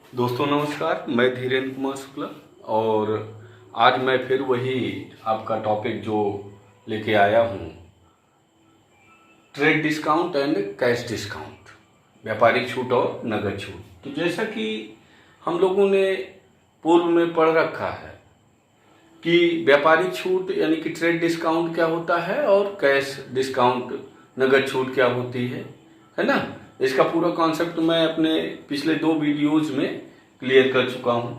दोस्तों नमस्कार, मैं धीरेन्द्र कुमार शुक्ला और आज मैं फिर वही आपका टॉपिक जो लेके आया हूँ, trade discount and cash discount, व्यापारिक छूट और नगद छूट। तो जैसा कि हम लोगों ने पूर्व में पढ़ रखा है कि व्यापारिक छूट यानी कि ट्रेड डिस्काउंट क्या होता है और कैश डिस्काउंट नगद छूट क्या होती है ना। इसका पूरा कॉन्सेप्ट मैं अपने पिछले 2 वीडियोज में क्लियर कर चुका हूं।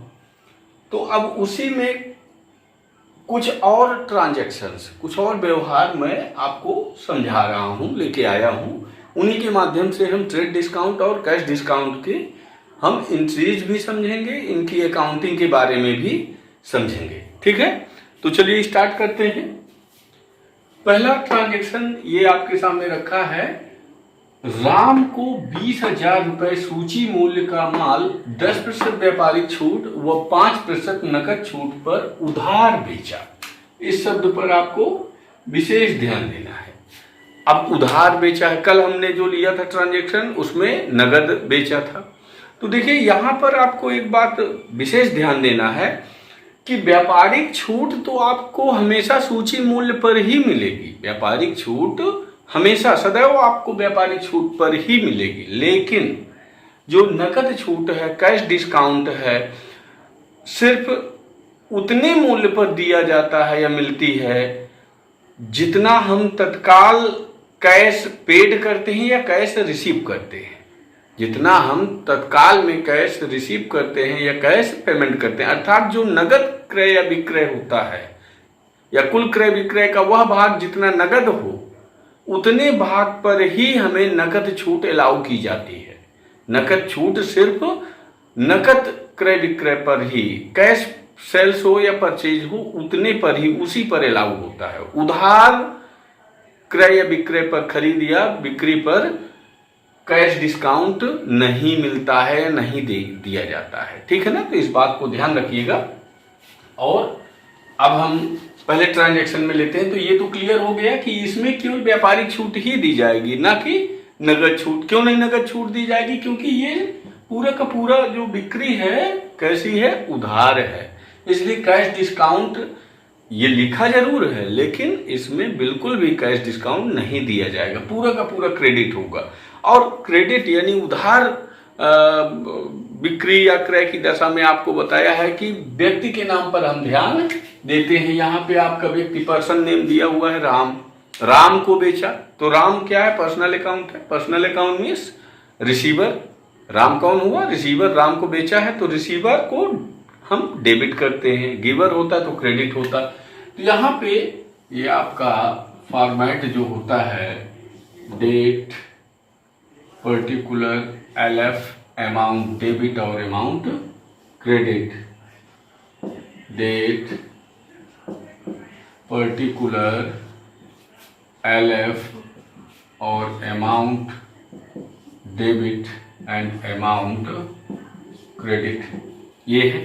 तो अब उसी में कुछ और ट्रांजैक्शंस, कुछ और व्यवहार मैं आपको समझा रहा हूं, लेके आया हूं। उन्हीं के माध्यम से हम ट्रेड डिस्काउंट और कैश डिस्काउंट के हम एंट्रीज भी समझेंगे, इनकी अकाउंटिंग के बारे में भी समझेंगे। ठीक है, तो चलिए स्टार्ट करते हैं। पहला ट्रांजैक्शन ये आपके सामने रखा है। राम को 20,000 रुपए सूची मूल्य का माल 10% व्यापारिक छूट व 5% नकद छूट पर उधार बेचा। इस शब्द पर आपको विशेष ध्यान देना है। अब उधार बेचा है, कल हमने जो लिया था ट्रांजैक्शन उसमें नगद बेचा था। तो देखिए यहां पर आपको एक बात विशेष ध्यान देना है कि व्यापारिक छूट तो आपको हमेशा सूची मूल्य पर ही मिलेगी। व्यापारिक छूट हमेशा सदैव आपको व्यापारिक छूट पर ही मिलेगी, लेकिन जो नकद छूट है, कैश डिस्काउंट है, सिर्फ उतने मूल्य पर दिया जाता है या मिलती है जितना हम तत्काल कैश पेड करते हैं या कैश रिसीव करते हैं। जितना हम तत्काल में कैश रिसीव करते हैं या कैश पेमेंट करते हैं, अर्थात जो नगद क्रय या विक्रय होता है या कुल क्रय विक्रय का वह भाग जितना नगद हो, उतने भाग पर ही हमें नकद छूट अलाउ की जाती है। नकद छूट सिर्फ नकद क्रय विक्रय पर ही, कैश सेल्स हो या परचेज हो, उतने पर ही, उसी पर अलाउ होता है। उधार क्रय या विक्रय पर, खरीद या बिक्री पर कैश डिस्काउंट नहीं मिलता है, नहीं दिया जाता है। ठीक है ना, तो इस बात को ध्यान रखिएगा। और अब हम पहले ट्रांजैक्शन में लेते हैं। तो ये तो क्लियर हो गया कि इसमें केवल व्यापारिक छूट ही दी जाएगी, ना कि नगद छूट। क्यों नहीं नगद छूट दी जाएगी? क्योंकि ये पूरा का पूरा जो बिक्री है कैसी है, उधार है। इसलिए कैश डिस्काउंट ये लिखा जरूर है, लेकिन इसमें बिल्कुल भी कैश डिस्काउंट नहीं दिया जाएगा, पूरा का पूरा क्रेडिट होगा। और क्रेडिट यानी उधार बिक्री या क्रय की दशा में आपको बताया है कि व्यक्ति के नाम पर हम ध्यान देते हैं। यहाँ पे आपका व्यक्ति पर्सन नेम दिया हुआ है राम। राम को बेचा, तो राम क्या है? पर्सनल अकाउंट है। Personal account means receiver. Ram कौन हुआ? रिसीवर। राम को बेचा है तो रिसीवर को हम डेबिट करते हैं, गिवर होता तो क्रेडिट होता। तो यहाँ पे ये आपका फॉर्मेट जो होता है, date, particular, LF, amount debit और amount credit. Date, particular, LF और amount debit and amount credit, ये है।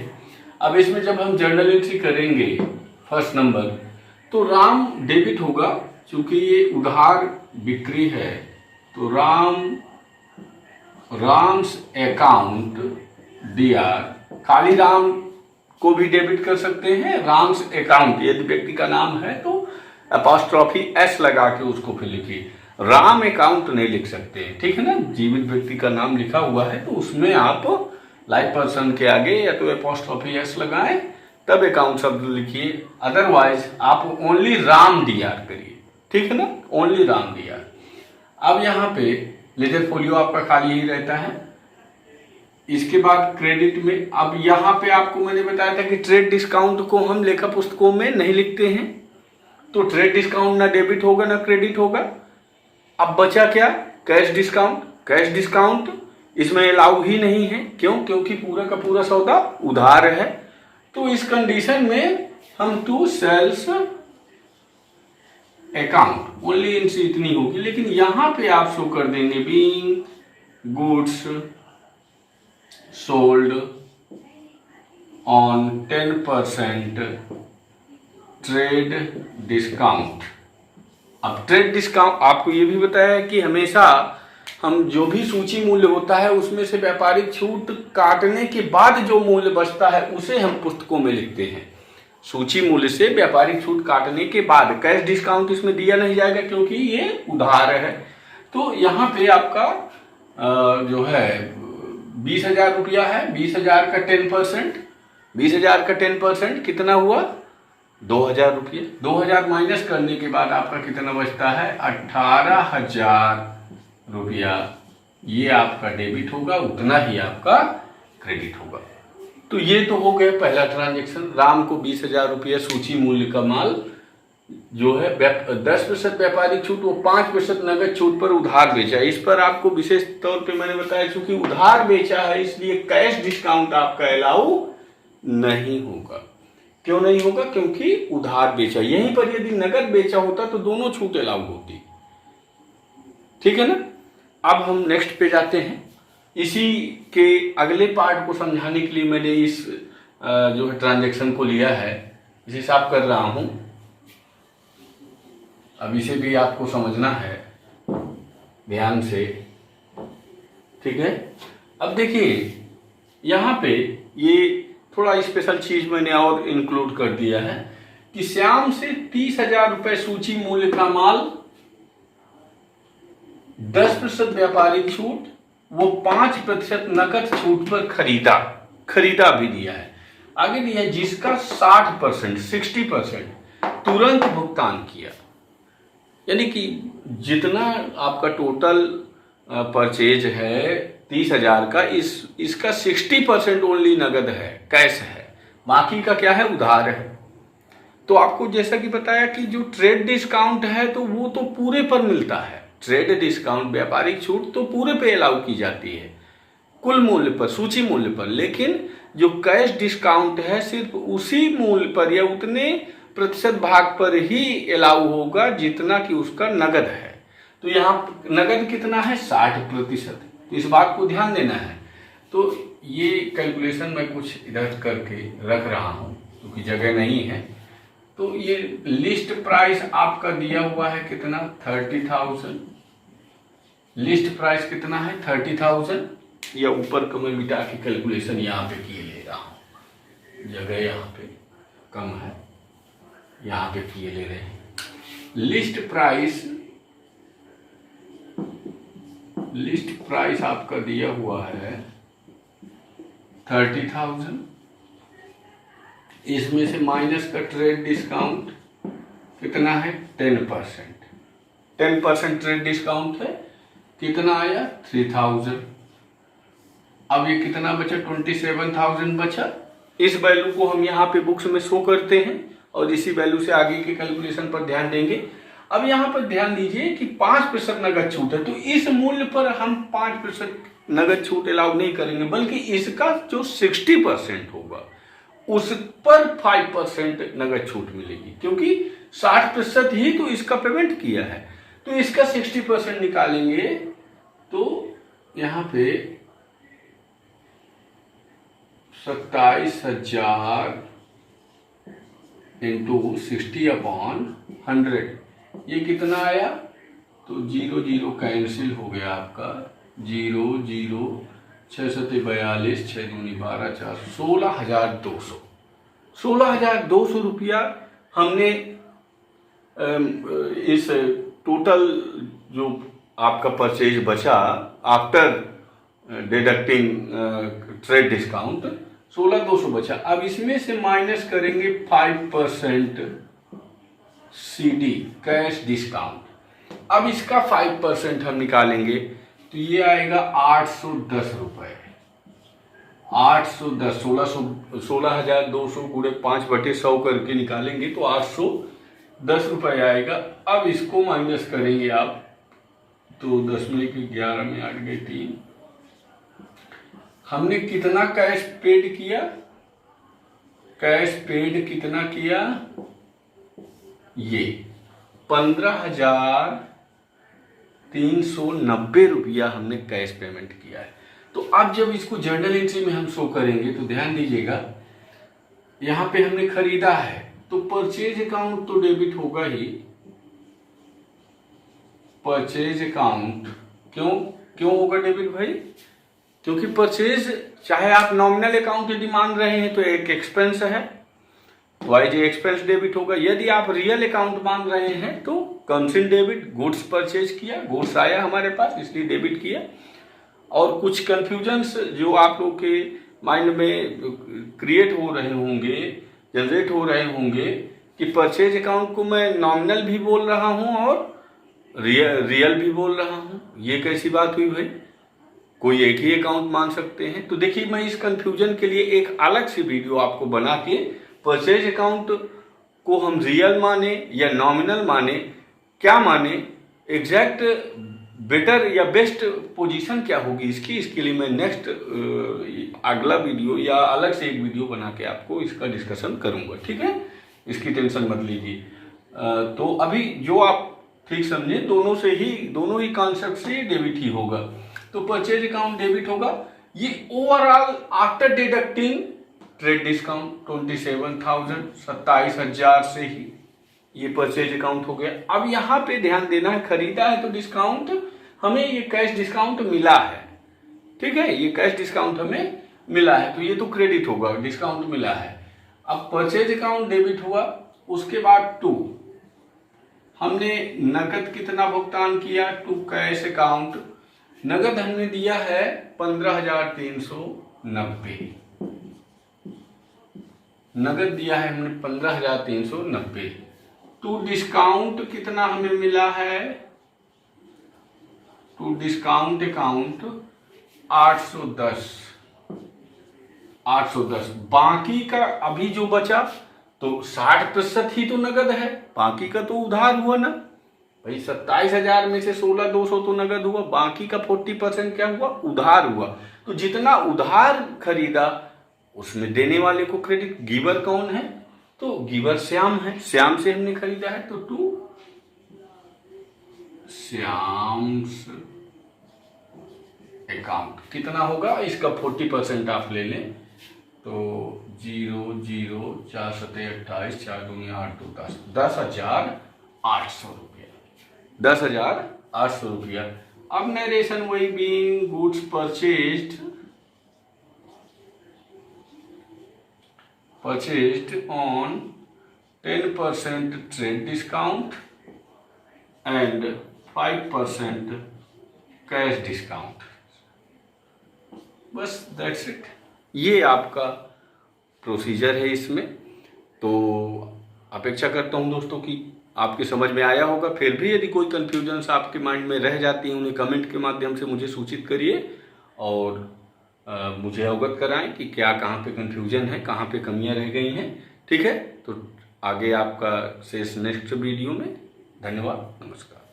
अब इसमें जब हम जर्नल एंट्री करेंगे फर्स्ट नंबर, तो राम डेबिट होगा, क्योंकि ये उधार बिक्री है। तो राम्स अकाउंट डीआर, खाली राम को भी डेबिट कर सकते हैं। राम्स अकाउंट यदि व्यक्ति का नाम है तो अपॉस्ट्रोफी एस लगा के उसको फिर लिखिए। राम अकाउंट नहीं लिख सकते, ठीक है ना। जीवित व्यक्ति का नाम लिखा हुआ है तो उसमें आप लाइव पर्सन के आगे या तो अपॉस्ट्रोफी एस लगाएं, तब अकाउंट शब्द लिखिए। अदरवाइज आप ओनली राम डीआर करिए, ठीक है ना, ओनली राम डीआर। अब यहाँ पे लेजर फोलियो आपका खाली ही रहता है। इसके बाद क्रेडिट में, अब यहाँ पे आपको मैंने बताया था कि ट्रेड डिस्काउंट को हम लेखा पुस्तकों में नहीं लिखते हैं, तो ट्रेड डिस्काउंट ना डेबिट होगा ना क्रेडिट होगा। अब बचा क्या? Cash discount. कैश डिस्काउंट इसमें अलाउ ही नहीं है। क्यों? क्योंकि पूरा का पूरा सौदा उधार है। तो इस कंडीशन में हम to sales account only entry इतनी होगी, लेकिन यहां पे आप शो कर देंगे being goods sold on 10% trade discount. अब ट्रेड डिस्काउंट आपको ये भी बताया है कि हमेशा हम जो भी सूची मूल्य होता है उसमें से व्यापारिक छूट काटने के बाद जो मूल्य बचता है उसे हम पुस्तकों में लिखते हैं। सूची मूल्य से व्यापारिक छूट काटने के बाद कैश डिस्काउंट इसमें दिया नहीं जाएगा क्योंकि ये उधार है। तो यहाँ पे आपका जो है 20,000 रुपया है, 20,000 का 10%, 20,000 का 10% कितना हुआ 2,000 रुपये। 2,000 माइनस करने के बाद आपका कितना बचता है 18,000 रुपया। ये आपका डेबिट होगा, उतना ही आपका क्रेडिट होगा। तो ये तो हो गया पहला ट्रांजेक्शन। राम को 20,000 रुपया सूची मूल्य का माल जो है 10% व्यापारिक छूट, वो 5% नगद छूट पर उधार बेचा। इस पर आपको विशेष तौर पे मैंने बताया चूंकि उधार बेचा है इसलिए कैश डिस्काउंट आपका अलाउ नहीं होगा। क्यों नहीं होगा? क्योंकि उधार बेचा। यहीं पर यदि नगद बेचा होता तो दोनों छूट अलाउ होती। ठीक है ना। अब हम नेक्स्ट पे जाते हैं। इसी के अगले पार्ट को समझाने के लिए मैंने इस जो है ट्रांजैक्शन को लिया है, इसे साफ कर रहा हूं। अब इसे भी आपको समझना है ध्यान से, ठीक है। अब देखिए यहाँ पे ये थोड़ा स्पेशल चीज मैंने और इंक्लूड कर दिया है कि श्याम से 30,000 रुपए सूची मूल्य का माल 10% व्यापारिक छूट, वो 5% नकद छूट पर खरीदा भी दिया है। आगे दिया है जिसका 60% 60% तुरंत भुगतान किया। यानी कि जितना आपका टोटल परचेज है 30,000 का, इसका 60% ओनली नगद है, कैश है, बाकी का क्या है उधार है। तो आपको जैसा कि बताया कि जो ट्रेड डिस्काउंट है तो वो तो पूरे पर मिलता है। ट्रेड डिस्काउंट व्यापारिक छूट तो पूरे पे अलाउ की जाती है, कुल मूल्य पर, सूची मूल्य पर। लेकिन जो कैश डिस्काउंट है सिर्फ उसी मूल्य पर या उतने प्रतिशत भाग पर ही अलाउ होगा जितना कि उसका नगद है। तो यहाँ नगद कितना है 60%। तो इस बात को ध्यान देना है। तो ये कैलकुलेशन मैं कुछ इधर करके रख रहा हूँ क्योंकि जगह नहीं है। तो ये लिस्ट प्राइस आपका दिया हुआ है कितना 30,000। लिस्ट प्राइस कितना है 30,000। या ऊपर का मैं मिटा के कैलकुलेशन यहाँ पे किए ले रहा हूँ, जगह यहाँ पे कम है, यहाँ पे किए ले रहे हैं। लिस्ट प्राइस आपका दिया हुआ है 30,000। इसमें से माइनस का ट्रेड डिस्काउंट कितना है 10%। 10% ट्रेड डिस्काउंट है, कितना आया 3,000। अब ये कितना बचा 27,000 बचा। इस वैल्यू को हम यहाँ पे बुक्स में शो करते हैं और इसी वैल्यू से आगे के कैलकुलेशन पर ध्यान देंगे। अब यहाँ पर ध्यान दीजिए कि 5% नगद छूट है, तो इस मूल्य पर हम 5% नगद छूट अलाउ नहीं करेंगे, बल्कि इसका जो 60% होगा उस पर 5% नगद छूट मिलेगी, क्योंकि 60% ही तो इसका पेमेंट किया है। तो इसका 60% निकालेंगे तो यहाँ पे 27,000 इंटू 60/100 ये कितना आया। तो 0 0 कैंसिल हो गया आपका, 0 0 6 7 42 6 दूनी 12 4 16,200। 16,200 रुपया हमने इस टोटल जो आपका परचेज बचा आफ्टर डिडक्टिंग ट्रेड डिस्काउंट 16,200 बचा। अब इसमें से माइनस करेंगे 5% CD कैश डिस्काउंट। अब इसका 5% हम निकालेंगे तो ये आएगा 810 रुपए। 810 16,200 गुणे 5/100 करके निकालेंगे तो 810 रुपए आएगा। अब इसको माइनस करेंगे आप तो 10 में 11 में 8 गए 3। हमने कितना कैश पेड किया, कैश पेड कितना किया, ये 15,390 रुपया हमने कैश पेमेंट किया है। तो अब जब इसको जर्नल एंट्री में हम शो करेंगे तो ध्यान दीजिएगा, यहां पे हमने खरीदा है तो परचेज अकाउंट तो डेबिट होगा ही। परचेज अकाउंट क्यों, क्यों होगा डेबिट भाई? क्योंकि परचेज चाहे आप नॉमिनल अकाउंट यदि मान रहे हैं तो एक एक्सपेंस है, वाइज एक्सपेंस डेबिट होगा। यदि आप रियल अकाउंट मान रहे हैं तो कंसिन डेबिट, गुड्स परचेज किया, गुड्स आया हमारे पास इसलिए डेबिट किया। और कुछ कंफ्यूजन्स जो आप लोग के माइंड में क्रिएट हो रहे होंगे, जनरेट हो रहे होंगे कि परचेज अकाउंट को मैं नॉमिनल भी बोल रहा हूं और रियल भी बोल रहा हूं, ये कैसी बात हुई भाई? कोई एक ही अकाउंट मान सकते हैं? तो देखिए, मैं इस कंफ्यूजन के लिए एक अलग सी वीडियो आपको बना के परचेज अकाउंट को हम रियल माने या नॉमिनल माने, क्या माने, एग्जैक्ट बेटर या बेस्ट पोजीशन क्या होगी इसके लिए मैं नेक्स्ट अगला वीडियो या अलग से एक वीडियो बना के आपको इसका डिस्कशन करूंगा, ठीक है? इसकी टेंशन मत लीजिए। तो अभी जो आप ठीक समझे, दोनों ही कॉन्सेप्ट से डेबिट ही होगा। तो परचेज अकाउंट डेबिट होगा। ये overall after deducting trade discount 27,000 से ही ये परचेज अकाउंट हो गया। अब यहाँ पे ध्यान देना है, खरीदा है तो डिस्काउंट हमें, ये कैश डिस्काउंट मिला है, ठीक है? ये कैश डिस्काउंट हमें मिला है तो ये तो क्रेडिट होगा, डिस्काउंट मिला है। अब परचेज अकाउंट डेबिट हुआ, उसके बाद टू हमने नकद कितना भुगतान किया, टू कैश अकाउंट नगद हमने दिया है 15,390, नगद दिया है हमने 15,390। टू डिस्काउंट कितना हमें मिला है, टू डिस्काउंट अकाउंट 810। बाकी का अभी जो बचा तो 60% ही तो नगद है, बाकी का तो उधार हुआ ना भाई। 27,000 में से 16,200 तो नगद हुआ, बाकी का 40% क्या हुआ, उधार हुआ। तो जितना उधार खरीदा उसमें देने वाले को क्रेडिट। गिवर कौन है? तो गिवर श्याम है, श्याम से हमने खरीदा है तो टू श्याम्स अकाउंट कितना होगा, इसका 40% आप ले लें तो 0 0 4 7 28 4 2 8 2 10 10,800 रुपया, 10,800 रुपया। अब नरेशन वही being goods purchased on 10% trade discount and 5% cash discount, बस दैट्स इट। ये आपका प्रोसीजर है इसमें। तो अपेक्षा करता हूँ दोस्तों कि आपके समझ में आया होगा। फिर भी यदि कोई कन्फ्यूजन्स आपके माइंड में रह जाती हैं उन्हें कमेंट के माध्यम से मुझे सूचित करिए और मुझे अवगत कराएं कि क्या कहाँ पे कन्फ्यूजन है, कहाँ पे कमियां रह गई हैं, ठीक है? तो आगे आपका शेष नेक्स्ट वीडियो में। धन्यवाद, नमस्कार।